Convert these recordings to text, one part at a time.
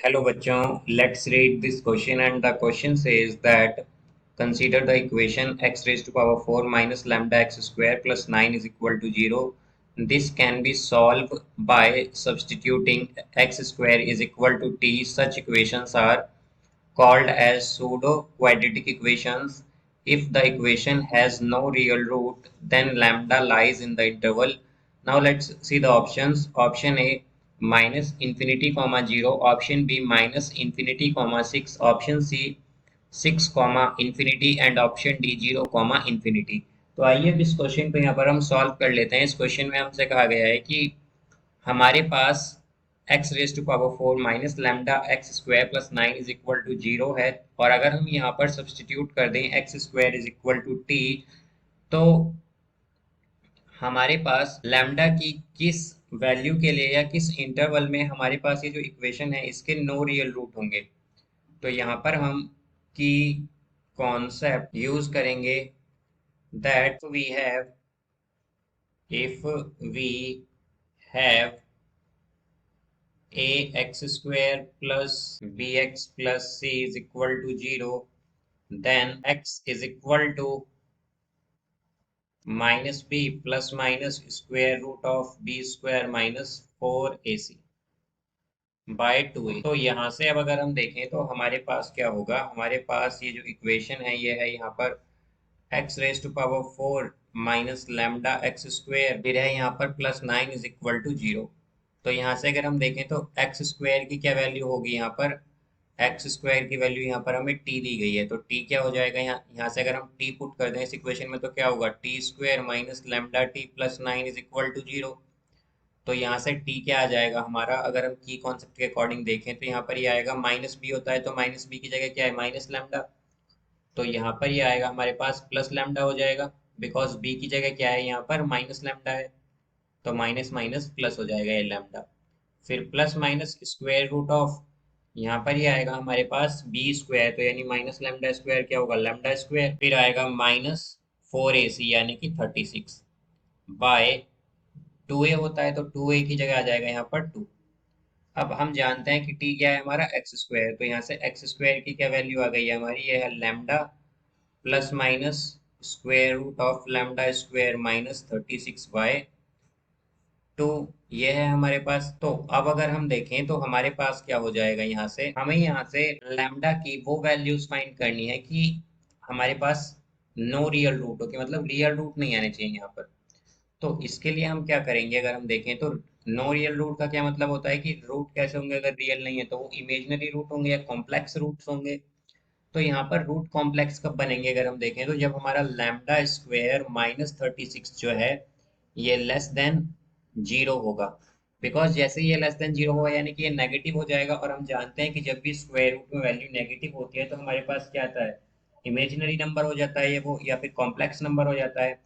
Hello bachon, let's read this question, and the question says that consider the equation x raised to power 4 minus lambda x square plus 9 is equal to 0. This can be solved by substituting x square is equal to t. Such equations are called as pseudo-quadratic equations. If the equation has no real root, then lambda lies in the interval. Now let's see the options. Option A minus infinity comma 0, option B minus infinity comma 6, option C 6 comma infinity and option D 0 comma infinity. तो आइए अब इस question को यहाँ पर हम solve कर लेते हैं। इस क्वेश्चन में हमसे कहा गया है कि हमारे पास x raise to power 4 minus lambda x square plus 9 is equal to 0 है, और अगर हम यहाँ पर सब्सटीट्यूट कर दें x square is equal to t, तो हमारे पास लैम्डा की किस वैल्यू के लिए या किस इंटरवल में हमारे पास ये जो इक्वेशन है इसके नो रियल रूट होंगे। तो यहाँ पर हम की कॉन्सेप्ट यूज करेंगे that we have if we have ax square plus bx plus c is equal to 0, then x is equal to minus b plus minus square root of b square minus 4ac by 2a। तो यहाँ से अब अगर हम देखें तो हमारे पास क्या होगा, हमारे पास ये जो इक्वेशन है ये है यहाँ पर x raise to power 4 minus lambda x square, फिर है यहाँ पर प्लस 9 इज इक्वल टू 0। तो यहाँ से अगर हम देखें तो एक्स स्क्वायर की क्या वैल्यू होगी, यहाँ पर एक्स स्क्वायर की वैल्यू यहाँ पर हमें टी दी गई है, तो टी क्या हो जाएगा, यहाँ से अगर हम टी पुट कर दें इस इक्वेशन में तो क्या होगा, t square minus lambda t plus 9 is equal to 0। तो यहाँ से टी क्या आ जाएगा हमारा, अगर हम की कॉन्सेप्ट के अकॉर्डिंग देखें तो यहाँ पर ये आएगा माइनस बी होता है, तो माइनस बी की जगह क्या है माइनस लैम्डा, तो यहाँ पर ये आएगा हमारे पास प्लस लैम्डा हो जाएगा, बिकॉज बी की जगह क्या है यहाँ पर माइनस लैम्डा है, तो माइनस माइनस प्लस हो जाएगा ये लैम्डा। फिर plus minus square root of, यहाँ पर ये आएगा हमारे पास बी स्क्वायर, तो यानी माइनस लैम्डा स्क्वायर क्या होगा लैम्डा स्क्वायर, फिर आएगा माइनस 4ac यानी कि 36 बाय 2a होता है, तो 2a की जगह आ जाएगा यहाँ पर 2। अब हम जानते हैं कि t क्या है हमारा एक्स स्क्वायर, तो यहाँ से एक्स स्क्वायर की क्या वैल्यू आ गई है हमारी, ये है lambda plus minus square root of lambda square minus 36 by 2, ये है हमारे पास। तो अब अगर हम देखें तो हमारे पास क्या हो जाएगा, यहाँ से हमें यहाँ से लैम्डा की वो वैल्यूज फाइंड करनी है कि हमारे पास नो रियल रूट हो, कि मतलब रियल रूट नहीं आने चाहिए यहाँ पर। तो इसके लिए हम क्या करेंगे, अगर हम देखें तो नो रियल रूट का क्या मतलब होता है कि रूट कैसे होंगे, अगर रियल नहीं है तो वो इमेजिनरी रूट होंगे या कॉम्प्लेक्स रूट्स होंगे। तो यहाँ पर रूट कॉम्प्लेक्स कब बनेंगे, अगर हम देखें तो जब हमारा लैम्डा स्क्वायर माइनस 36 जो है ये लेस देन 0 होगा, बिकॉज जैसे ही ये लेस देन 0 होगा यानी कि ये नेगेटिव हो जाएगा, और हम जानते हैं कि जब भी स्क्वायर रूट में वैल्यू नेगेटिव होती है तो हमारे पास क्या आता है इमेजिनरी नंबर हो जाता है ये वो, या फिर कॉम्प्लेक्स नंबर हो जाता है।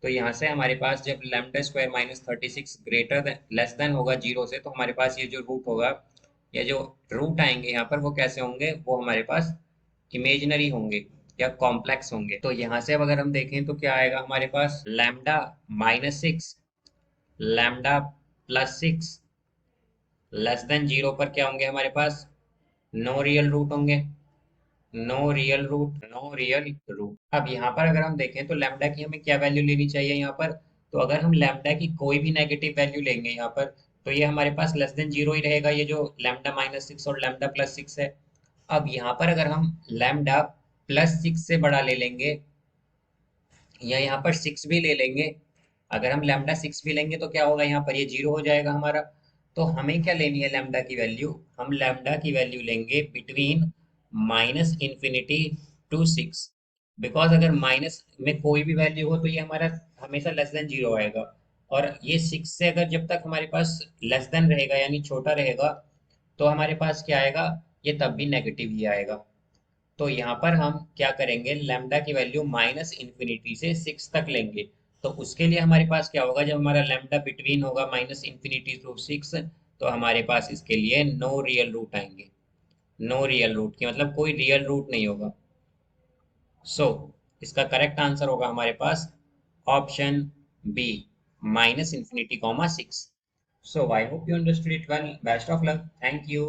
तो यहाँ से हमारे पास जब lambda square minus 36 greater than less than होगा 0 से, तो हमारे पास ये जो रूट होगा या जो रूट आएंगे यहाँ पर वो कैसे होंगे, वो हमारे पास इमेजिनरी होंगे या कॉम्प्लेक्स होंगे। तो यहाँ से अब अगर हम देखें तो क्या आएगा हमारे पास lambda minus 6 lambda plus 6 less than 0 पर क्या होंगे हमारे पास नो रियल रूट होंगे, no real root, no real root. अब यहाँ पर अगर हम देखें तो लैम्डा की हमें क्या वैल्यू लेनी चाहिए यहाँ पर, तो अगर हम लैम्डा की कोई भी नेगेटिव वैल्यू लेंगे यहाँ पर तो ये हमारे पास लेस देन 0 ही रहेगा, ये जो लैम्डा माइनस 6 और लैम्डा प्लस 6 है। अब यहाँ पर अगर हम लैम्डा प्लस 6 से बड़ा ले लेंगे या यहाँ पर 6 भी ले लेंगे, अगर हम लैम्डा 6 भी लेंगे तो क्या होगा यहाँ पर ये 0 हो जाएगा हमारा। तो हमें क्या लेनी है लैम्डा की वैल्यू, हम लैम्डा की वैल्यू लेंगे between minus infinity to 6, because अगर माइनस में कोई भी वैल्यू हो तो ये हमारा हमेशा लेस देन 0 आएगा, और ये 6 से अगर जब तक हमारे पास लेस देन रहेगा यानी छोटा रहेगा तो हमारे पास क्या आएगा, ये तब भी नेगेटिव ही आएगा। तो यहाँ पर हम क्या करेंगे लैम्डा की वैल्यू माइनस इन्फिनिटी से 6 तक लेंगे, तो उसके लिए हमारे पास क्या होगा, जब हमारा लैम्डा बिटवीन होगा माइनस इन्फिनिटी टू 6, तो हमारे पास इसके लिए नो रियल रूट आएंगे। नो रियल रूट की मतलब कोई रियल रूट नहीं होगा। सो इसका करेक्ट आंसर होगा हमारे पास option B minus infinity comma 6। So I hope you understood it well, best of luck, thank you.